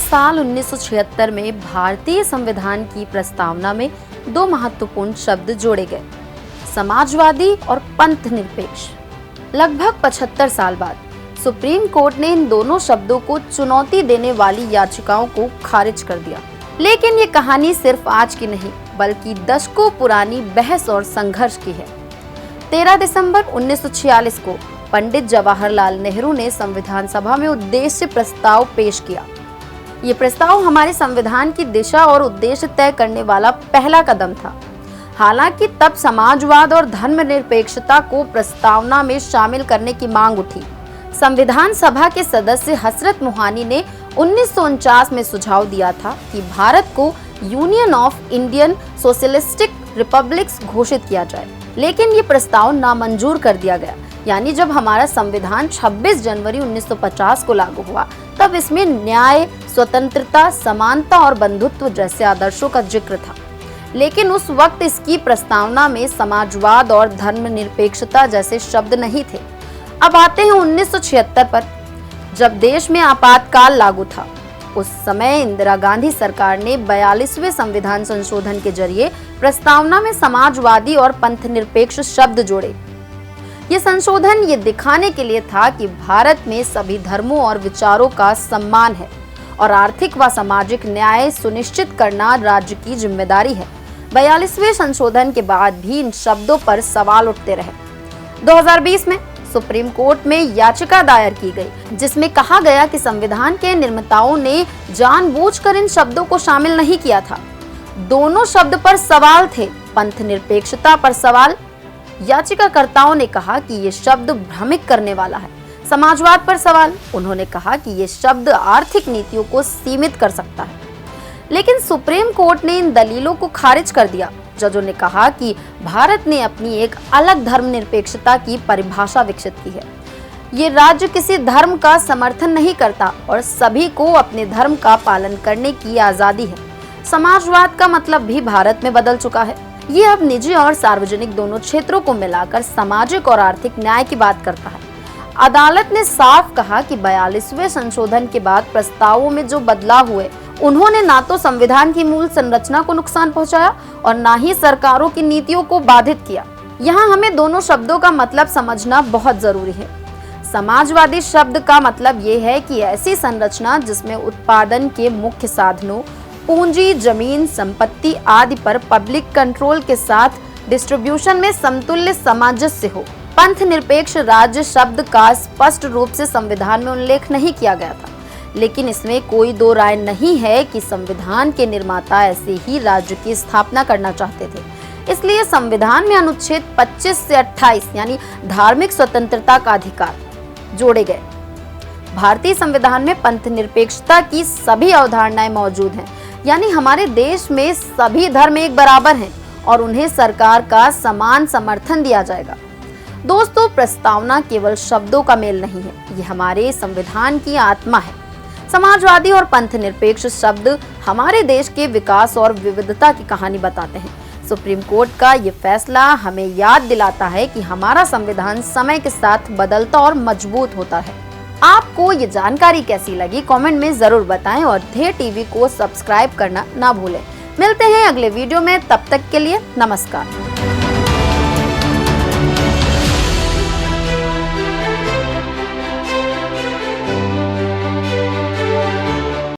साल 1976 में भारतीय संविधान की प्रस्तावना में दो महत्वपूर्ण शब्द जोड़े गए, समाजवादी और पंथ निरपेक्ष। लगभग 75 साल बाद सुप्रीम कोर्ट ने इन दोनों शब्दों को चुनौती देने वाली याचिकाओं को खारिज कर दिया। लेकिन ये कहानी सिर्फ आज की नहीं, बल्कि दशकों पुरानी बहस और संघर्ष की है। 13 दिसंबर 1946 को पंडित जवाहरलाल नेहरू ने संविधान सभा में उद्देश्य प्रस्ताव पेश किया। ये प्रस्ताव हमारे संविधान की दिशा और उद्देश्य तय करने वाला पहला कदम था। हालांकि तब समाजवाद और धर्मनिरपेक्षता को प्रस्तावना में शामिल करने की मांग उठी। संविधान सभा के सदस्य हसरत मोहानी ने 1949 में सुझाव दिया था कि भारत को union of Indian socialistic republics घोषित किया जाए, लेकिन ये प्रस्ताव नामंजूर कर दिया गया। यानी जब हमारा संविधान 26 जनवरी 1950 को लागू हुआ, तब इसमें न्याय, स्वतंत्रता, समानता और बंधुत्व जैसे आदर्शों का जिक्र था। लेकिन उस वक्त इसकी प्रस्तावना में समाजवाद और धर्मनिरपेक्षता जैसे शब्द नहीं थे। अब आते हैं 1976 पर, जब देश में आपातकाल लागू था। उस समय इंदिरा गांधी सरकार ने 42वें संविधान संशोधन के जरिए प्रस्तावना में समाजवादी और पंथ निरपेक्ष शब्द जोड़े। ये संशोधन ये दिखाने के लिए था कि भारत में सभी धर्मों और विचारों का सम्मान है और आर्थिक व सामाजिक न्याय सुनिश्चित करना राज्य की जिम्मेदारी है। 42वें संशोधन के बाद भी इन शब्दों पर सवाल उठते रहे। 2020 में सुप्रीम कोर्ट में याचिका दायर की गई, जिसमें कहा गया कि संविधान के निर्माताओं ने जानबूझकर इन शब्दों को शामिल नहीं किया था। दोनों शब्द पर सवाल थे, पंथ निरपेक्षता पर सवाल। याचिकाकर्ताओं ने कहा कि ये शब्द भ्रमित करने वाला है। समाजवाद पर सवाल, उन्होंने कहा कि ये शब्द आर्थिक नीतियों को सीमित कर सकता है। लेकिन सुप्रीम कोर्ट ने इन दलीलों को खारिज कर दिया। जजों ने कहा कि भारत ने अपनी एक अलग धर्मनिरपेक्षता की परिभाषा विकसित की है। ये राज्य किसी धर्म का समर्थन नहीं करता और सभी को अपने धर्म का पालन करने की आजादी है। समाजवाद का मतलब भी भारत में बदल चुका है। ये अब निजी और सार्वजनिक दोनों क्षेत्रों को मिलाकर सामाजिक और आर्थिक न्याय की बात करता है। अदालत ने साफ कहा कि 42वें संशोधन के बाद प्रस्तावों में जो बदलाव हुए, उन्होंने ना तो संविधान की मूल संरचना को नुकसान पहुंचाया और ना ही सरकारों की नीतियों को बाधित किया। यहाँ हमें दोनों शब्दों का मतलब समझना बहुत जरूरी है। समाजवादी शब्द का मतलब ये है कि ऐसी संरचना जिसमें उत्पादन के मुख्य साधनों, पूंजी, जमीन, संपत्ति आदि पर पब्लिक कंट्रोल के साथ डिस्ट्रीब्यूशन में समतुल्य सामंजस्य हो। पंथ निरपेक्ष राज्य शब्द का स्पष्ट रूप से संविधान में उल्लेख नहीं किया गया था, लेकिन इसमें कोई दो राय नहीं है कि संविधान के निर्माता ऐसे ही राज्य की स्थापना करना चाहते थे। इसलिए संविधान में अनुच्छेद 25 से 28 यानी धार्मिक स्वतंत्रता का अधिकार जोड़े गए। भारतीय संविधान में पंथ निरपेक्षता की सभी अवधारणाएं मौजूद हैं, यानी हमारे देश में सभी धर्म एक बराबर हैं और उन्हें सरकार का समान समर्थन दिया जाएगा। दोस्तों, प्रस्तावना केवल शब्दों का मेल नहीं है, ये हमारे संविधान की आत्मा है। समाजवादी और पंथ निरपेक्ष शब्द हमारे देश के विकास और विविधता की कहानी बताते हैं। सुप्रीम कोर्ट का ये फैसला हमें याद दिलाता है कि हमारा संविधान समय के साथ बदलता और मजबूत होता है। आपको ये जानकारी कैसी लगी, कमेंट में जरूर बताएं और ध्येय टीवी को सब्सक्राइब करना ना भूलें। मिलते हैं अगले वीडियो में, तब तक के लिए नमस्कार।